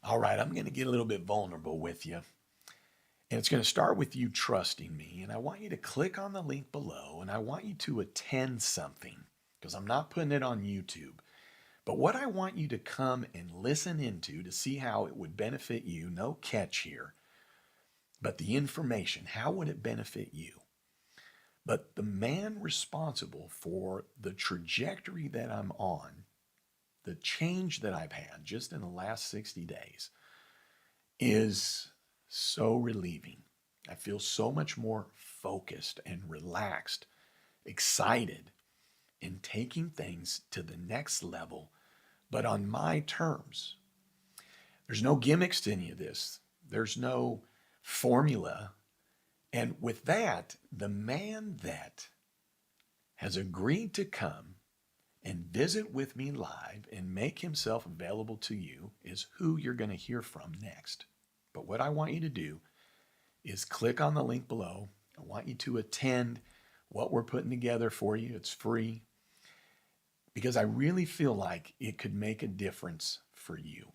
All right, I'm going to get a little bit vulnerable with you. And it's going to start with you trusting me. And I want you to click on the link below and I want you to attend something because I'm not putting it on YouTube. But what I want you to come and listen into to see how it would benefit you, no catch here, but the information, how would it benefit you? But the man responsible for the trajectory that I'm on, the change that I've had just in the last 60 days, is so relieving. I feel so much more focused and relaxed, excited in taking things to the next level, but on my terms. There's no gimmicks to any of this. There's no formula. And with that, the man that has agreed to come and visit with me live and make himself available to you is who you're going to hear from next. But what I want you to do is click on the link below. I want you to attend what we're putting together for you. It's free because I really feel like it could make a difference for you.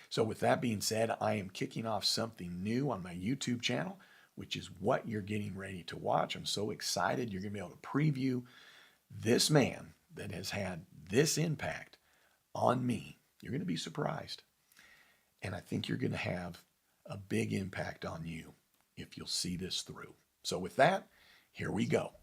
So with that being said, I am kicking off something new on my YouTube channel, which is what you're getting ready to watch. I'm so excited. You're going to be able to preview this man that has had this impact on me. You're going to be surprised. And I think you're going to have a big impact on you if you'll see this through. So with that, here we go.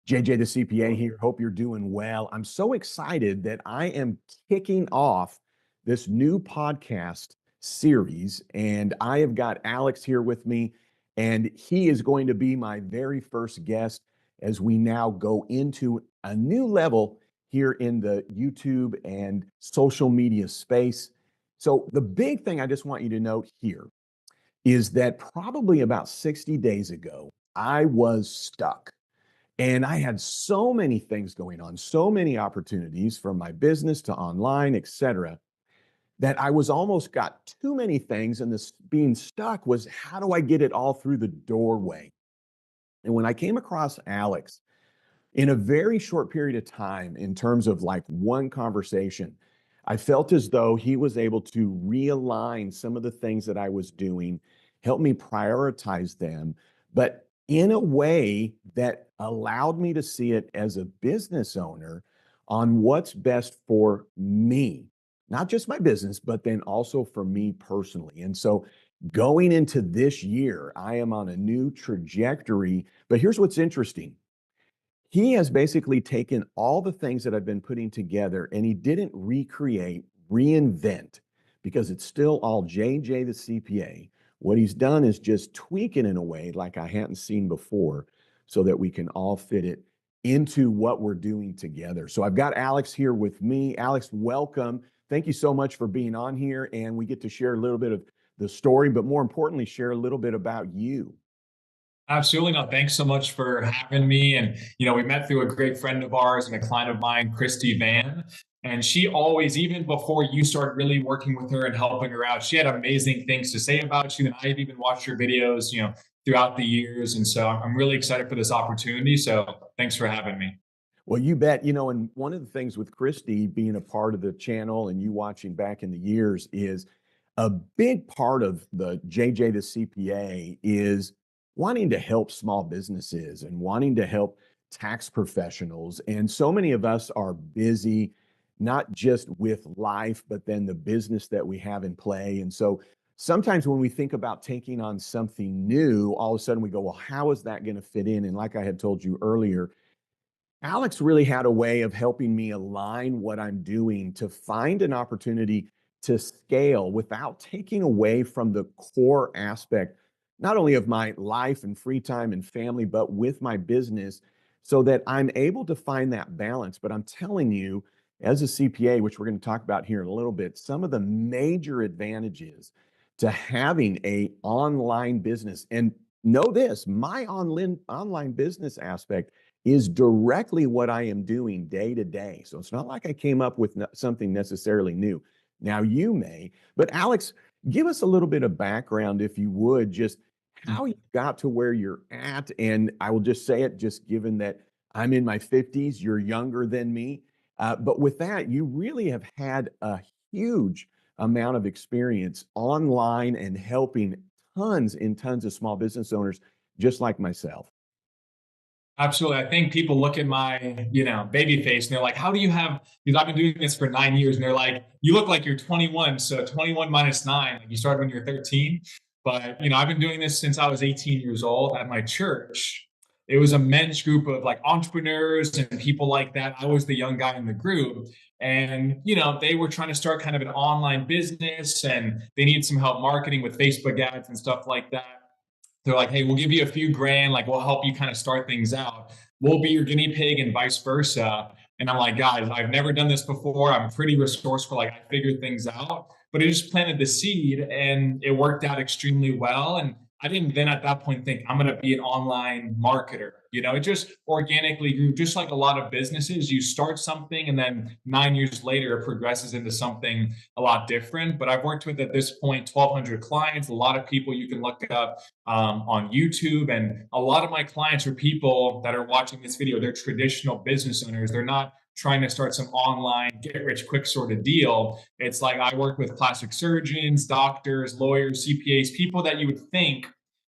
JJ the CPA here. Hope you're doing well. I'm so excited that I am kicking off this new podcast series, and I have got Alex here with me, and he is going to be my very first guest as we now go into a new level here in the YouTube and social media space. So the big thing I just want you to note here is that probably about 60 days ago, I was stuck. And I had so many things going on, so many opportunities from my business to online, et cetera, that I was almost got too many things. And this being stuck was, how do I get it all through the doorway? And when I came across Alex in a very short period of time, in terms of like one conversation, I felt as though he was able to realign some of the things that I was doing, help me prioritize them, but in a way that allowed me to see it as a business owner on what's best for me, not just my business, but then also for me personally. And so going into this year, I am on a new trajectory. But here's what's interesting. He has basically taken all the things that I've been putting together and he didn't recreate, reinvent, because it's still all JJ the CPA. What he's done is just tweak it in a way like I hadn't seen before so that we can all fit it into what we're doing together. So I've got Alex here with me. Alex, welcome. Thank you so much for being on here. And we get to share a little bit of the story, but more importantly, share a little bit about you. Absolutely. No, thanks so much for having me. And, we met through a great friend of ours and a client of mine, Christy Van. And she always, even before you started really working with her and helping her out, she had amazing things to say about you. And I've even watched your videos, throughout the years. And so I'm really excited for this opportunity. So thanks for having me. Well, you bet. And one of the things with Christy being a part of the channel and you watching back in the years is a big part of the JJ the CPA is wanting to help small businesses and wanting to help tax professionals. And so many of us are busy, not just with life, but then the business that we have in play. And so sometimes when we think about taking on something new, all of a sudden we go, well, how is that going to fit in? And like I had told you earlier, Alex really had a way of helping me align what I'm doing to find an opportunity to scale without taking away from the core aspect, not only of my life and free time and family, but with my business so that I'm able to find that balance. But I'm telling you, as a CPA, which we're going to talk about here in a little bit, some of the major advantages to having a online business, and know this, my online business aspect is directly what I am doing day to day. So it's not like I came up with something necessarily new. Now you may, but Alex, give us a little bit of background, if you would, just how you got to where you're at. And I will just say it, just given that I'm in my 50s, you're younger than me. But with that, you really have had a huge amount of experience online and helping tons and tons of small business owners just like myself. Absolutely. I think people look at my, baby face and they're like, how do you have, because I've been doing this for 9 years and they're like, you look like you're 21. So 21 minus nine, like you started when you're 13. But, I've been doing this since I was 18 years old at my church. It was a men's group of like entrepreneurs and people like that. I was the young guy in the group. And, they were trying to start kind of an online business and they needed some help marketing with Facebook ads and stuff like that. They're like, hey, we'll give you a few grand, like we'll help you kind of start things out. We'll be your guinea pig and vice versa. And I'm like, guys, I've never done this before. I'm pretty resourceful. Like I figured things out, but it just planted the seed and it worked out extremely well. And I didn't then at that point think I'm going to be an online marketer. It just organically grew, just like a lot of businesses. You start something and then 9 years later, it progresses into something a lot different. But I've worked with at this point 1,200 clients, a lot of people you can look up on YouTube. And a lot of my clients are people that are watching this video. They're traditional business owners. They're not trying to start some online get rich quick sort of deal. It's like I work with plastic surgeons, doctors, lawyers, CPAs, people that you would think,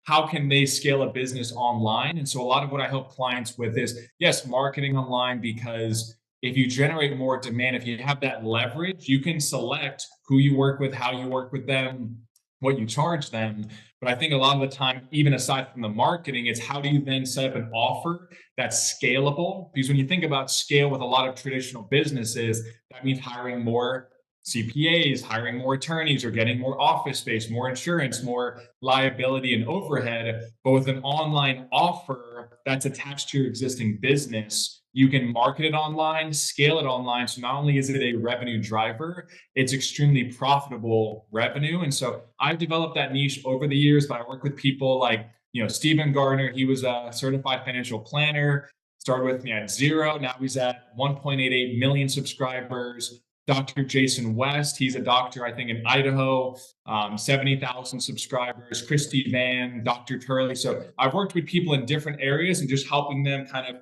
how can they scale a business online? And so a lot of what I help clients with is, yes, marketing online, because if you generate more demand, if you have that leverage, you can select who you work with, how you work with them, what you charge them. But I think a lot of the time, even aside from the marketing, it's how do you then set up an offer that's scalable? Because when you think about scale with a lot of traditional businesses, that means hiring more CPAs, hiring more attorneys, or getting more office space, more insurance, more liability and overhead. But with an online offer that's attached to your existing business, you can market it online, scale it online. So not only is it a revenue driver, it's extremely profitable revenue. And so I've developed that niche over the years, but I work with people like, Stephen Gardner. He was a certified financial planner, started with me at zero. Now he's at 1.88 million subscribers. Dr. Jason West, he's a doctor, I think, in Idaho, 70,000 subscribers. Christy Van, Dr. Turley. So I've worked with people in different areas and just helping them kind of,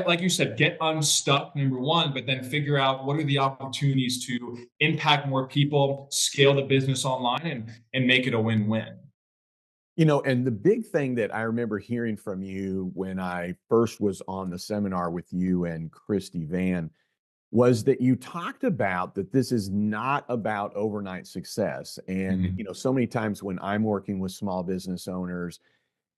like you said, get unstuck, number one, but then figure out what are the opportunities to impact more people, scale the business online, and make it a win-win. And the big thing that I remember hearing from you when I first was on the seminar with you and Christy Van was that you talked about that this is not about overnight success. And, so many times when I'm working with small business owners,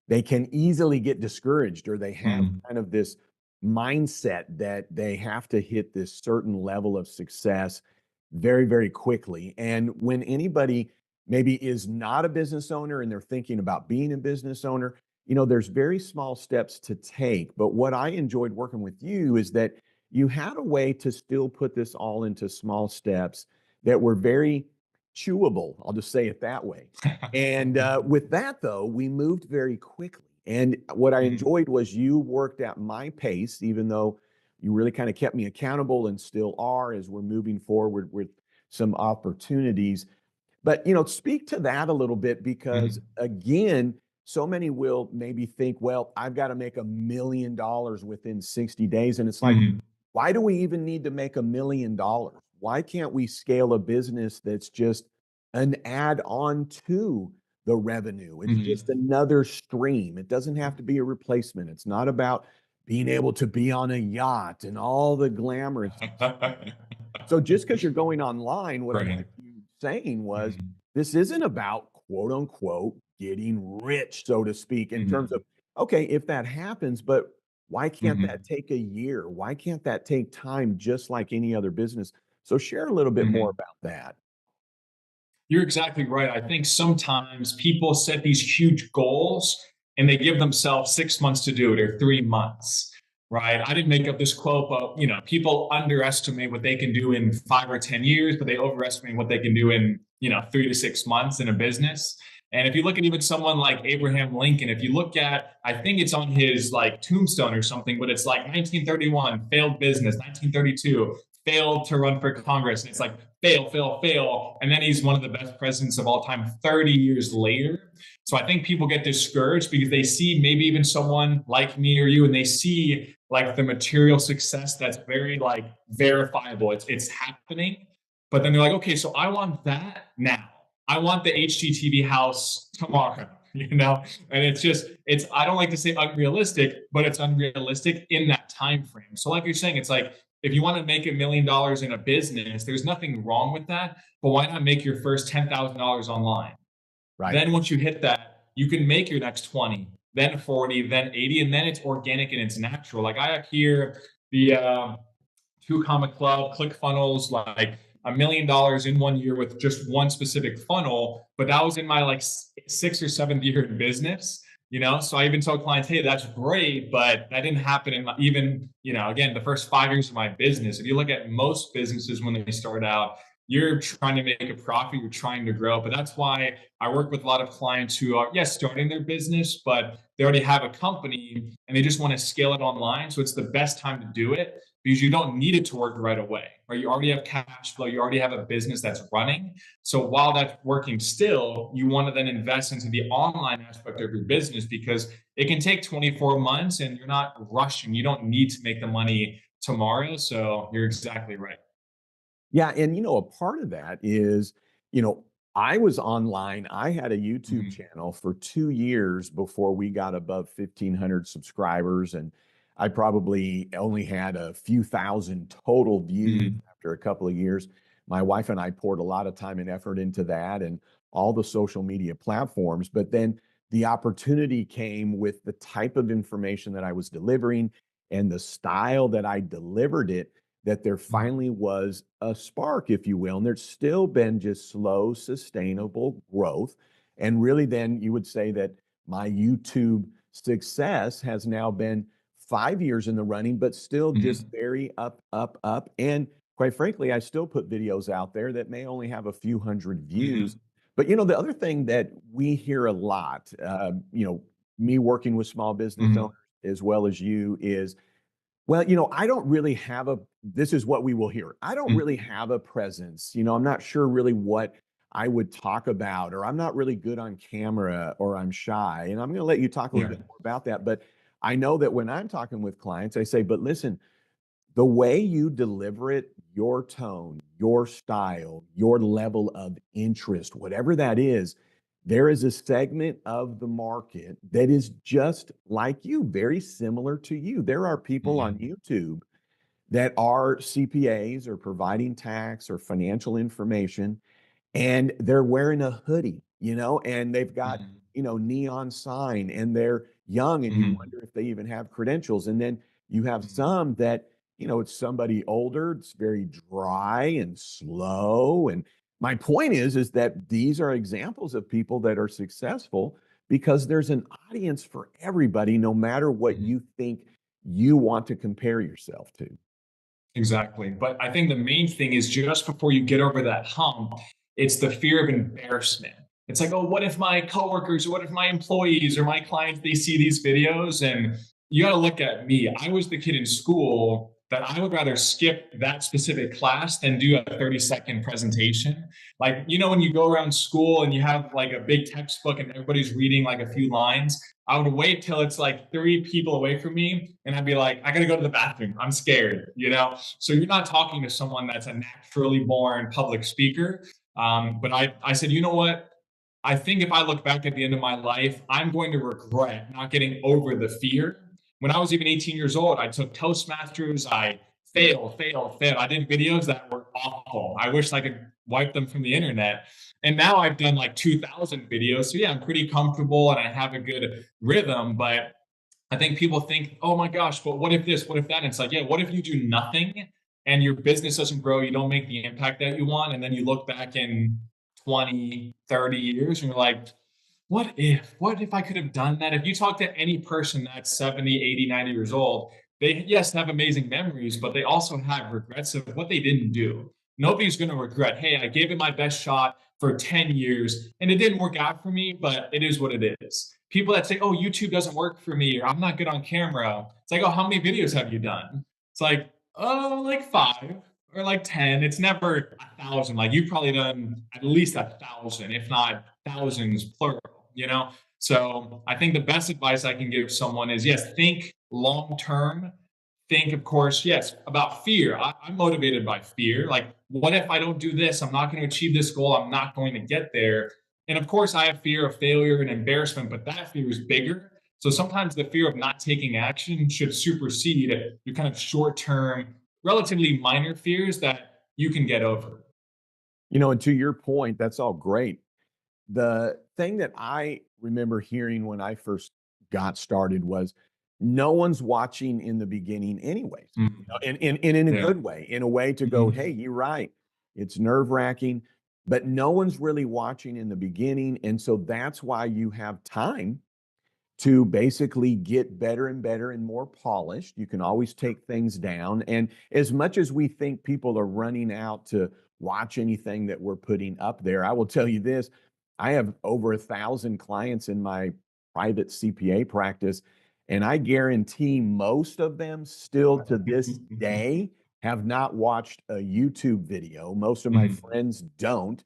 they can easily get discouraged or they have kind of this mindset that they have to hit this certain level of success very, very quickly. And when anybody maybe is not a business owner and they're thinking about being a business owner, there's very small steps to take. But what I enjoyed working with you is that you had a way to still put this all into small steps that were very chewable. I'll just say it that way. And with that, though, we moved very quickly. And what I enjoyed was you worked at my pace, even though you really kind of kept me accountable and still are as we're moving forward with some opportunities. But, speak to that a little bit because, again, so many will maybe think, well, I've got to make $1 million within 60 days. And it's like, why do we even need to make $1 million? Why can't we scale a business that's just an add-on to the revenue? It's just another stream. It doesn't have to be a replacement. It's not about being able to be on a yacht and all the glamorous. So just because you're going online, what I like you saying was this isn't about quote unquote getting rich, so to speak, in terms of, okay, if that happens, but why can't that take a year? Why can't that take time just like any other business? So share a little bit more about that. You're exactly right. I think sometimes people set these huge goals and they give themselves 6 months to do it or 3 months, right? I didn't make up this quote, but people underestimate what they can do in 5 or 10 years, but they overestimate what they can do in 3 to 6 months in a business. And if you look at even someone like Abraham Lincoln, if you look at, I think it's on his like tombstone or something, but it's like 1931, failed business, 1932, failed to run for Congress. And it's like fail, fail, fail. And then he's one of the best presidents of all time 30 years later. So I think people get discouraged because they see maybe even someone like me or you, and they see like the material success that's very like verifiable. It's happening. But then they're like, okay, so I want that now. I want the HGTV house tomorrow, you know? And I don't like to say unrealistic, but it's unrealistic in that time frame. So like you're saying, it's like, if you want to make $1 million in a business, there's nothing wrong with that. But why not make your first $10,000 online? Right. Then once you hit that, you can make your next 20, then 40, then 80, and then it's organic and it's natural. Like I hear the 2 Comma Club, ClickFunnels, like $1 million in 1 year with just one specific funnel. But that was in my like 6th or 7th year in business, you know? So I even tell clients, hey, that's great, but that didn't happen in even, again, the first 5 years of my business. If you look at most businesses when they start out, you're trying to make a profit, you're trying to grow. But that's why I work with a lot of clients who are, yes, starting their business, but they already have a company and they just want to scale it online. So it's the best time to do it because you don't need it to work right away, or you already have cash flow, you already have a business that's running. So while that's working still, you want to then invest into the online aspect of your business because it can take 24 months and you're not rushing. You don't need to make the money tomorrow. So you're exactly right. Yeah, and a part of that is, you know, I was online. I had a YouTube Mhm. channel for 2 years before we got above 1,500 subscribers, and I probably only had a few thousand total views Mhm. after a couple of years. My wife and I poured a lot of time and effort into that and all the social media platforms, but then the opportunity came with the type of information that I was delivering and the style that I delivered it, that there Mhm. finally was a spark, if you will. And there's still been just slow, sustainable growth. And really, then you would say that my YouTube success has now been 5 years in the running, but still just Mhm. very up, up, up. And quite frankly, I still put videos out there that may only have a few hundred views. Mhm. But the other thing that we hear a lot, me working with small business owners Mhm. as well as you, is, well, I don't really have this is what we will hear. I don't really Mhm. have a presence. I'm not sure really what I would talk about, or I'm not really good on camera, or I'm shy. And I'm going to let you talk a little Yeah. bit more about that. But I know that when I'm talking with clients, I say, but listen, the way you deliver it, your tone, your style, your level of interest, whatever that is, there is a segment of the market that is just like you, very similar to you. There are people on Mhm. YouTube that are CPAs or providing tax or financial information, and they're wearing a hoodie, and they've got, Mhm. neon sign, and they're young, and you Mhm. wonder if they even have credentials. And then you have Mhm. some that, it's somebody older, it's very dry and slow. And my point is that these are examples of people that are successful because there's an audience for everybody, no matter what Mhm. you think you want to compare yourself to. Exactly. But I think the main thing is just before you get over that hump, it's the fear of embarrassment. It's like, oh, what if my coworkers, or what if my employees or my clients, they see these videos? And you got to look at me. I was the kid in school that I would rather skip that specific class than do a 30-second presentation. Like, when you go around school and you have like a big textbook and everybody's reading like a few lines, I would wait till it's like 3 people away from me and I'd be like, I gotta go to the bathroom. I'm scared. So you're not talking to someone that's a naturally born public speaker. But I said, you know what? I think if I look back at the end of my life, I'm going to regret not getting over the fear. When I was even 18 years old, I took Toastmasters. I failed, failed, failed. I did videos that were awful. I wish I could wipe them from the internet. And now I've done like 2,000 videos. So yeah, I'm pretty comfortable and I have a good rhythm. But I think people think, oh my gosh, but what if this, what if that? And it's like, yeah, what if you do nothing and your business doesn't grow? You don't make the impact that you want. And then you look back in 20, 30 years and you're like, what if I could have done that? If you talk to any person that's 70, 80, 90 years old, they, yes, have amazing memories, but they also have regrets of what they didn't do. Nobody's going to regret, hey, I gave it my best shot for 10 years and it didn't work out for me, but it is what it is. People that say, oh, YouTube doesn't work for me or I'm not good on camera. It's like, oh, how many videos have you done? It's like, oh, like 5 or like 10. It's never 1,000. Like you've probably done at least 1,000, if not thousands plural. So I think the best advice I can give someone is, yes, think long term, think, of course, yes, about fear. I'm motivated by fear. Like, what if I don't do this? I'm not going to achieve this goal. I'm not going to get there. And of course, I have fear of failure and embarrassment, but that fear is bigger. So sometimes the fear of not taking action should supersede your kind of short term, relatively minor fears that you can get over. And to your point, that's all great. The thing that I remember hearing when I first got started was no one's watching in the beginning anyways, Mm. and in a Yeah. good way, in a way to go, hey, Mhm. you're right. It's nerve wracking, but no one's really watching in the beginning. And so that's why you have time to basically get better and better and more polished. You can always take things down. And as much as we think people are running out to watch anything that we're putting up there, I will tell you this, I have over 1,000 clients in my private CPA practice, and I guarantee most of them still to this day have not watched a YouTube video. Most of my Mhm. friends don't.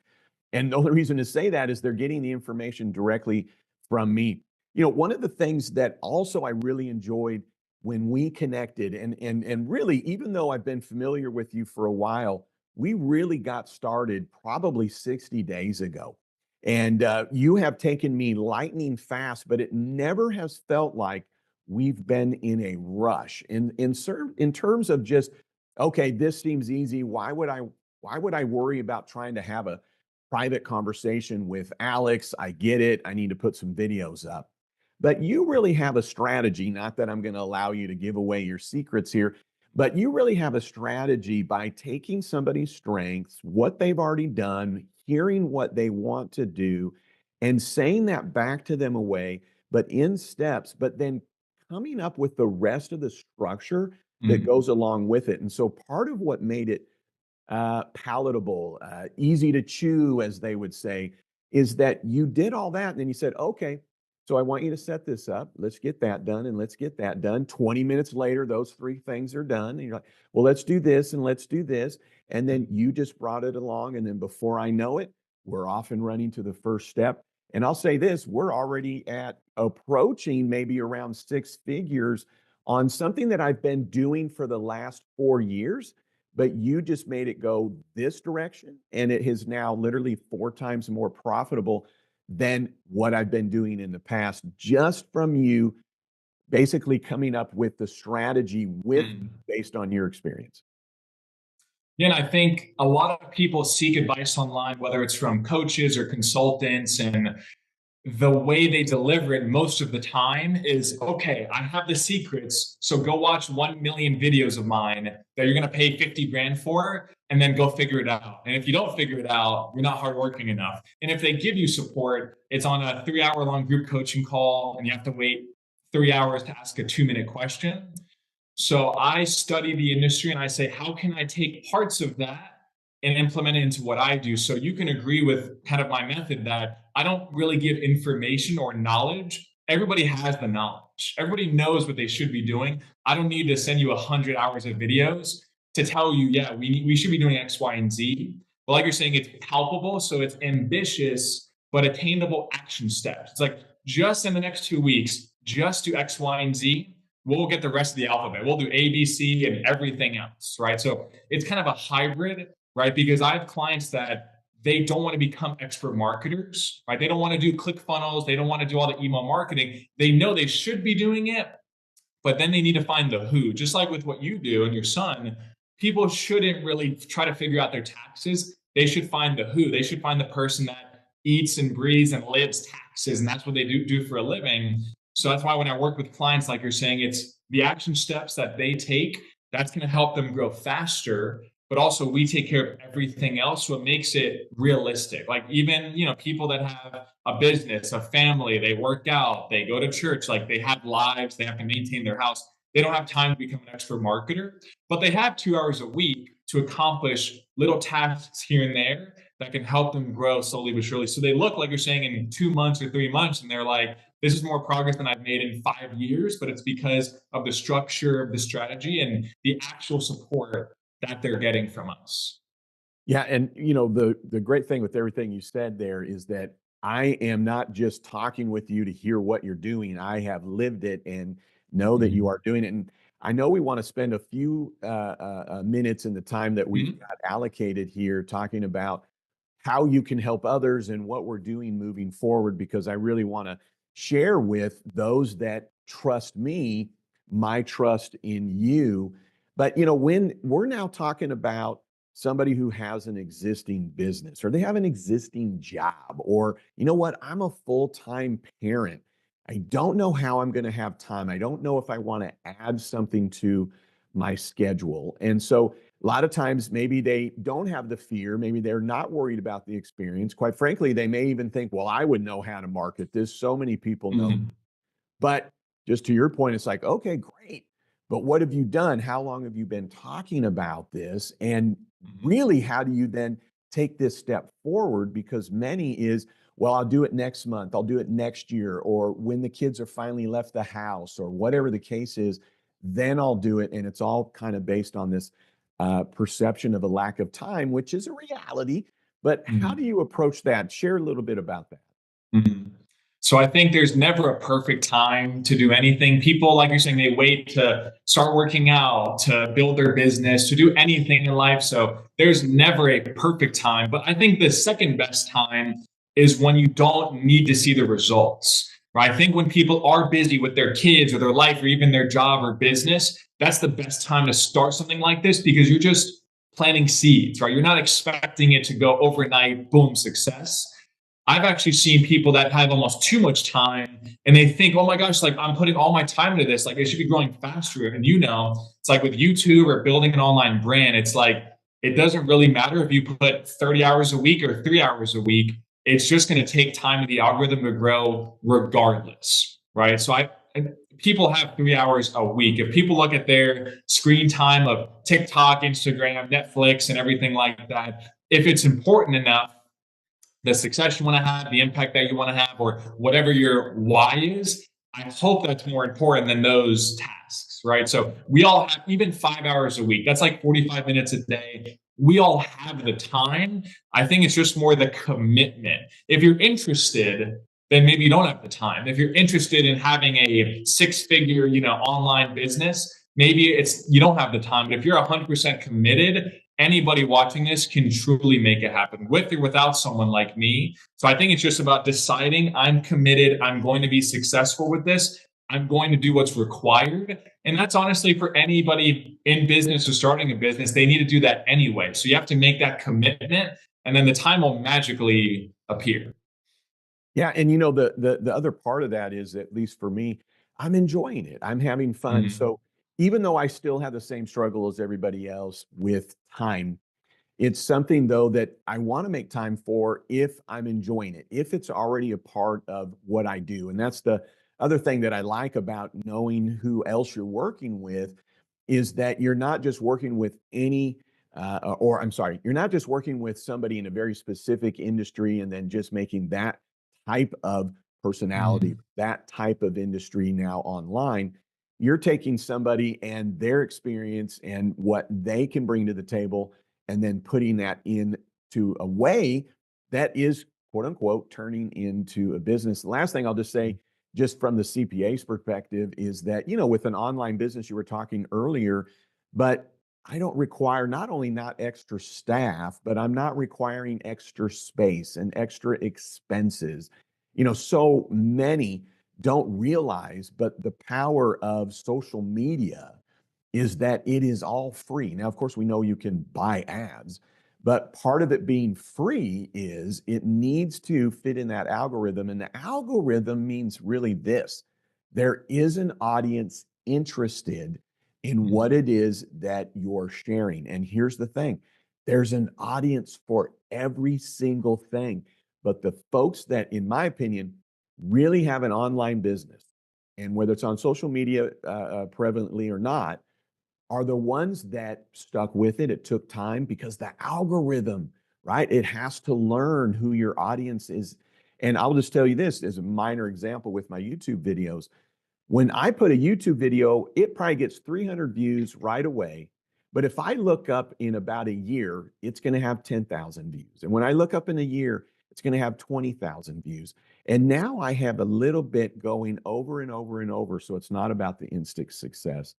And the only reason to say that is they're getting the information directly from me. One of the things that also I really enjoyed when we connected, and really, even though I've been familiar with you for a while, we really got started probably 60 days ago. And you have taken me lightning fast, but it never has felt like we've been in a rush. In terms of just, okay, this seems easy. Why would I worry about trying to have a private conversation with Alex? I get it. I need to put some videos up. But you really have a strategy, not that I'm going to allow you to give away your secrets here, but you really have a strategy by taking somebody's strengths, what they've already done, hearing what they want to do, and saying that back to them away, but in steps, but then coming up with the rest of the structure that Mhm. goes along with it. And so part of what made it palatable, easy to chew, as they would say, is that you did all that and then you said, okay, so I want you to set this up. Let's get that done and let's get that done. 20 minutes later, those three things are done. And you're like, well, let's do this and let's do this. And then you just brought it along. And then before I know it, we're off and running to the first step. And I'll say this, we're already at approaching maybe around six figures on something that I've been doing for the last 4 years, but you just made it go this direction, and it is now literally four times more profitable than what I've been doing in the past, just from you basically coming up with the strategy with Mhm. based on your experience. Yeah, and I think a lot of people seek advice online, whether it's from coaches or consultants, and the way they deliver it most of the time is, okay, I have the secrets, so go watch 1 million videos of mine that you're going to pay 50 grand for, and then go figure it out. And if you don't figure it out, you're not hardworking enough. And if they give you support, it's on a 3 hour long group coaching call, and you have to wait 3 hours to ask a 2 minute question. So I study the industry and I say, how can I take parts of that and implement it into what I do? So you can agree with kind of my method that I don't really give information or knowledge. Everybody has the knowledge. Everybody knows what they should be doing. I don't need to send you 100 hours of videos to tell you, yeah, we should be doing X, Y, and Z. But like you're saying, it's palpable, so it's ambitious but attainable action steps. It's like just in the next 2 weeks, just do X, Y, and Z. We'll get the rest of the alphabet. We'll do A, B, C, and everything else, right? So it's kind of a hybrid, right? Because I have clients that they don't want to become expert marketers, right? They don't want to do click funnels. They don't want to do all the email marketing. They know they should be doing it, but then they need to find the who. Just like with what you do and your son, people shouldn't really try to figure out their taxes. They should find the who. They should find the person that eats and breathes and lives taxes, and that's what they do for a living. So that's why when I work with clients, like you're saying, it's the action steps that they take that's going to help them grow faster. But also, we take care of everything else, so it makes it realistic. Like even people that have a business, a family, they work out, they go to church, like they have lives, they have to maintain their house. They don't have time to become an expert marketer, but they have 2 hours a week to accomplish little tasks here and there that can help them grow slowly but surely. So they look like you're saying in 2 months or 3 months, and they're like, this is more progress than I've made in 5 years, but it's because of the structure of the strategy and the actual support that they're getting from us. Yeah, and the great thing with everything you said there is that I am not just talking with you to hear what you're doing. I have lived it and know that you Mhm. are doing it. And I know we want to spend a few minutes in the time that we've Mhm. got allocated here talking about how you can help others and what we're doing moving forward, because I really want to share with those that trust me, my trust in you. But, when we're now talking about somebody who has an existing business or they have an existing job, or, what, I'm a full-time parent. I don't know how I'm going to have time. I don't know if I want to add something to my schedule. And so a lot of times, maybe they don't have the fear. Maybe they're not worried about the experience. Quite frankly, they may even think, well, I would know how to market this. So many people know. Mhm. But just to your point, it's like, okay, great. But what have you done? How long have you been talking about this? And Mhm. really, how do you then take this step forward? Because many is, well, I'll do it next month, I'll do it next year, or when the kids are finally left the house, or whatever the case is, then I'll do it. And it's all kind of based on this perception of a lack of time, which is a reality. But how do Mhm. you approach that? Share a little bit about that. Mhm. So I think there's never a perfect time to do anything. People, like you're saying, they wait to start working out, to build their business, to do anything in life. So there's never a perfect time. But I think the second best time is when you don't need to see the results. Right? I think when people are busy with their kids or their life or even their job or business, that's the best time to start something like this, because you're just planting seeds, right? You're not expecting it to go overnight, boom, success. I've actually seen people that have almost too much time and they think, oh my gosh, like I'm putting all my time into this. Like it should be growing faster. And it's like with YouTube or building an online brand, it's like it doesn't really matter if you put 30 hours a week or 3 hours a week. It's just going to take time for the algorithm to grow regardless. Right. People have 3 hours a week. If people look at their screen time of TikTok, Instagram, Netflix, and everything like that, if it's important enough, the success you want to have, the impact that you want to have, or whatever your why is, I hope that's more important than those tasks, right? So we all have even 5 hours a week. That's like 45 minutes a day. We all have the time. I think it's just more the commitment. If you're interested, then maybe you don't have the time. If you're interested in having a six-figure, online business, maybe it's you don't have the time. But if you're 100% committed, anybody watching this can truly make it happen with or without someone like me. So I think it's just about deciding I'm committed. I'm going to be successful with this. I'm going to do what's required. And that's honestly for anybody in business or starting a business, they need to do that anyway. So you have to make that commitment and then the time will magically appear. Yeah, and the other part of that is, at least for me, I'm enjoying it. I'm having fun. Mhm. So even though I still have the same struggle as everybody else with time, it's something though that I want to make time for if I'm enjoying it, if it's already a part of what I do. And that's the other thing that I like about knowing who else you're working with, is that you're not just working with any or I'm sorry, you're not just working with somebody in a very specific industry and then just making that type of personality, Mhm. that type of industry now online. You're taking somebody and their experience and what they can bring to the table, and then putting that into a way that is, quote unquote, turning into a business. The last thing I'll just say, just from the CPA's perspective, is that, with an online business, you were talking earlier, but I don't require not only not extra staff, but I'm not requiring extra space and extra expenses. So many don't realize, but the power of social media is that it is all free. Now, of course, we know you can buy ads, but part of it being free is it needs to fit in that algorithm. And the algorithm means really this: there is an audience interested in what Mhm. it is that you're sharing. And here's the thing: there's an audience for every single thing. But the folks that, in my opinion, really have an online business, and whether it's on social media prevalently or not, are the ones that stuck with it. It took time because the algorithm, right? It has to learn who your audience is. And I'll just tell you this as a minor example with my YouTube videos. When I put a YouTube video, it probably gets 300 views right away. But if I look up in about a year, it's going to have 10,000 views. And when I look up in a year, it's going to have 20,000 views. And now I have a little bit going over and over and over. So it's not about the instant success.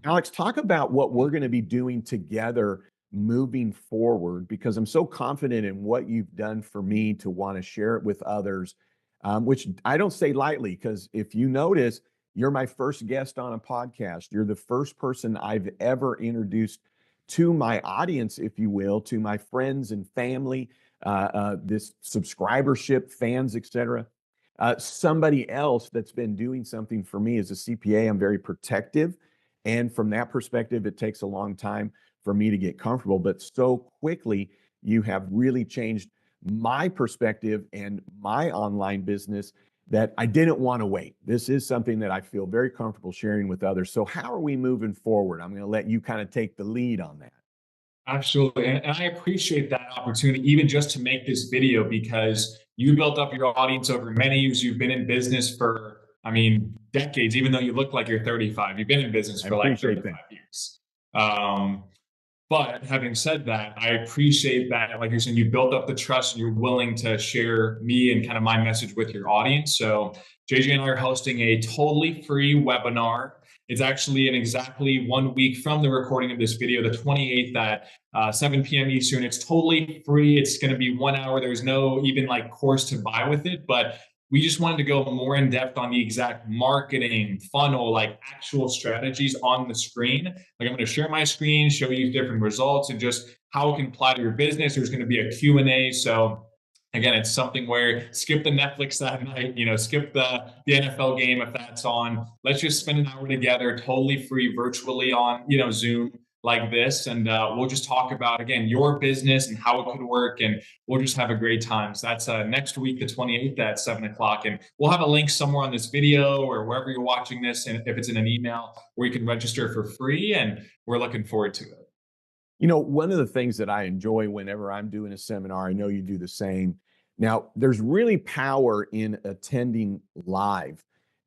Alex, talk about what we're going to be doing together moving forward, because I'm so confident in what you've done for me to want to share it with others, which I don't say lightly, because if you notice, you're my first guest on a podcast. You're the first person I've ever introduced to my audience, if you will, to my friends and family, this subscribership, fans, etc. Somebody else that's been doing something for me as a CPA. I'm very protective. And from that perspective, it takes a long time for me to get comfortable. But so quickly, you have really changed my perspective and my online business that I didn't want to wait. This is something that I feel very comfortable sharing with others. So, how are we moving forward? I'm going to let you kind of take the lead on that. Absolutely. And I appreciate that opportunity, even just to make this video, because you built up your audience over many years. You've been in business for, I mean, decades, even though you look like you're 35. You've been in business I for like appreciate 35 that. years. Um, but having said that, I appreciate that, like you're saying, you built up the trust and you're willing to share me and kind of my message with your audience. So JJ and I are hosting a totally free webinar. It's actually in exactly 1 week from the recording of this video, the 28th at 7 p.m. Eastern. It's totally free. It's going to be 1 hour. There's no even like course to buy with it, but we just wanted to go more in depth on the exact marketing funnel, like actual strategies on the screen. Like I'm going to share my screen, show you different results and just how it can apply to your business. There's going to be a Q&A. So again, it's something where skip the Netflix that night, skip the NFL game if that's on. Let's just spend an hour together, totally free, virtually on, Zoom like this. And we'll just talk about, again, your business and how it could work. And we'll just have a great time. So that's next week, the 28th at 7 o'clock. And we'll have a link somewhere on this video or wherever you're watching this. And if it's in an email where you can register for free, and we're looking forward to it. One of the things that I enjoy whenever I'm doing a seminar, I know you do the same. Now, there's really power in attending live,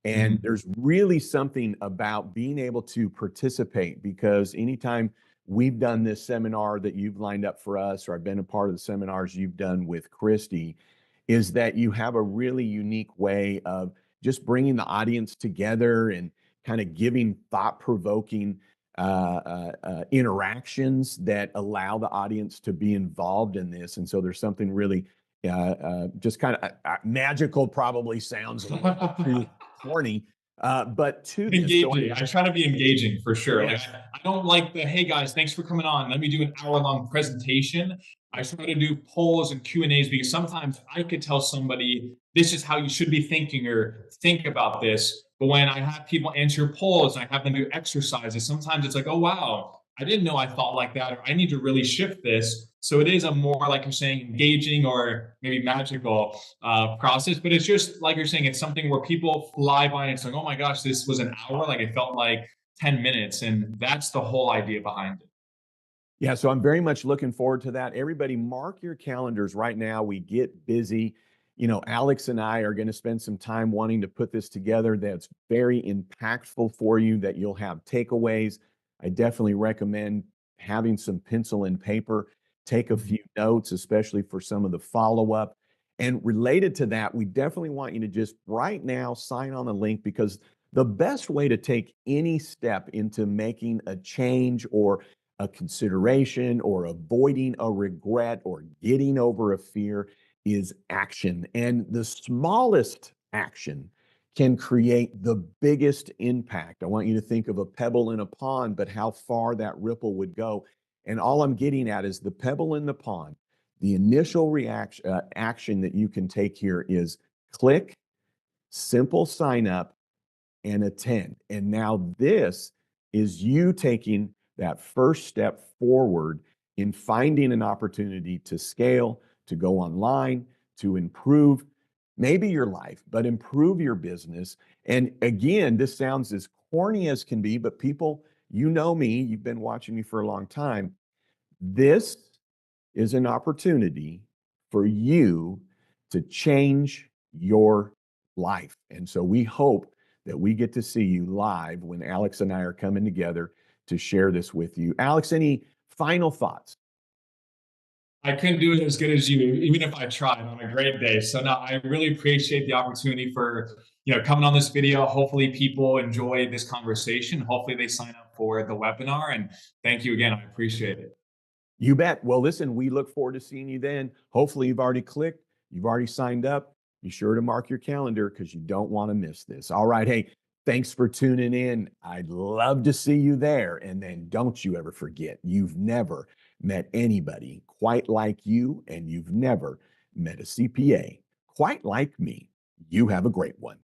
and there's really something about being able to participate, because anytime we've done this seminar that you've lined up for us, or I've been a part of the seminars you've done with Christy, is that you have a really unique way of just bringing the audience together and kind of giving thought-provoking interactions that allow the audience to be involved in this. And so there's something really just kind of magical, probably sounds a little too corny, but to this. So Engaging. I try to be engaging for sure. Like yes, I don't like the, hey guys, thanks for coming on. Let me do an hour-long presentation. I try to do polls and Q&As, because sometimes I could tell somebody this is how you should be thinking or think about this. But when I have people answer polls and I have them do exercises, sometimes it's like, oh wow, I didn't know I thought like that, or I need to really shift this. So it is a more, like you're saying, engaging or maybe magical process. But it's just like you're saying, it's something where people fly by and it's like, oh my gosh, this was an hour. Like it felt like 10 minutes. And that's the whole idea behind it. yeah, so I'm very much looking forward to that. Everybody, mark your calendars right now. We get busy. Alex and I are going to spend some time wanting to put this together that's very impactful for you, that you'll have takeaways. I definitely recommend having some pencil and paper. Take a few notes, especially for some of the follow-up. And related to that, we definitely want you to just right now sign on the link, because the best way to take any step into making a change or a consideration or avoiding a regret or getting over a fear is action. And the smallest action can create the biggest impact. I want you to think of a pebble in a pond, but how far that ripple would go. And all I'm getting at is the pebble in the pond. The initial reaction action that you can take here is click, simple sign up, and attend. And now this is you taking that first step forward in finding an opportunity to scale, to go online, to improve maybe your life, but improve your business. And again, this sounds as corny as can be, but people, you know me, you've been watching me for a long time. This is an opportunity for you to change your life. And so we hope that we get to see you live when Alex and I are coming together to share this with you. Alex, any final thoughts? I couldn't do it as good as you, even if I tried on a great day. So no, I really appreciate the opportunity for coming on this video. Hopefully people enjoy this conversation. Hopefully they sign up for the webinar. And thank you again. I appreciate it. You bet. Well, listen, we look forward to seeing you then. Hopefully you've already clicked, you've already signed up. Be sure to mark your calendar because you don't want to miss this. All right. Hey, thanks for tuning in. I'd love to see you there. And then don't you ever forget, you've never met anybody quite like you, and you've never met a CPA quite like me. You have a great one.